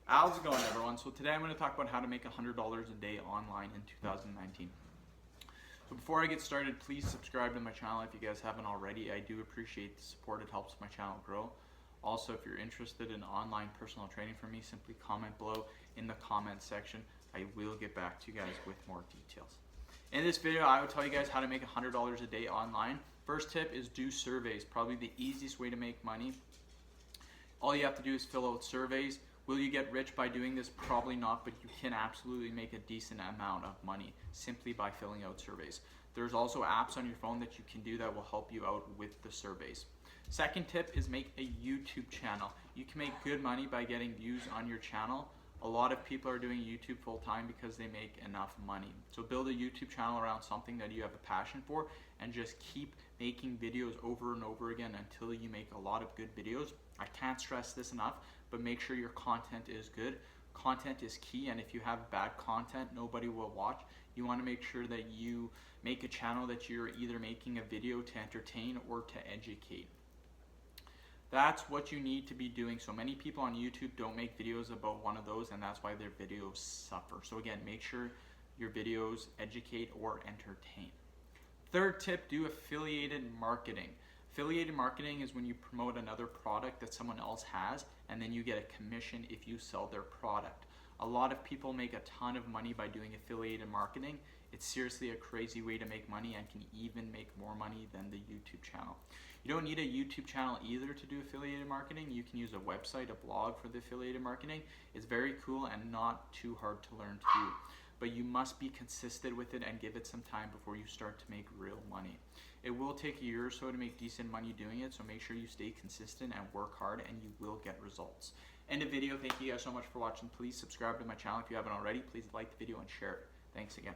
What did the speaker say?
How's it going, everyone? So today I'm going to talk about how to make $100 a day online in 2019. So before I get started, please subscribe to my channel if you guys haven't already. I do appreciate the support. It helps my channel grow. Also, if you're interested in online personal training from me, simply comment below in the comment section. I will get back to you guys with more details. In this video, I will tell you guys how to make $100 a day online. First tip is do surveys. Probably the easiest way to make money. All you have to do is fill out surveys. Will you get rich by doing this? Probably not, but you can absolutely make a decent amount of money simply by filling out surveys. There's also apps on your phone that you can do that will help you out with the surveys. Second tip is make a YouTube channel. You can make good money by getting views on your channel. A lot of people are doing YouTube full time because they make enough money. So build a YouTube channel around something that you have a passion for and just keep making videos over and over again until you make a lot of good videos. I can't stress this enough, but make sure your content is good. Content is key, and if you have bad content, nobody will watch. You want to make sure that you make a channel that you're either making a video to entertain or to educate. That's what you need to be doing. So many people on YouTube don't make videos about one of those, and that's why their videos suffer. So again, make sure your videos educate or entertain. Third tip, do affiliated marketing. Affiliated marketing is when you promote another product that someone else has, and then you get a commission if you sell their product. A lot of people make a ton of money by doing affiliated marketing. It's seriously a crazy way to make money and can even make more money than the YouTube channel. You don't need a YouTube channel either to do affiliated marketing. You can use a website, a blog for the affiliated marketing. It's very cool and not too hard to learn to do. But you must be consistent with it and give it some time before you start to make real money. It will take a year or so to make decent money doing it, so make sure you stay consistent and work hard, and you will get results. End of video. Thank you guys so much for watching. Please subscribe to my channel if you haven't already. Please like the video and share it. Thanks again.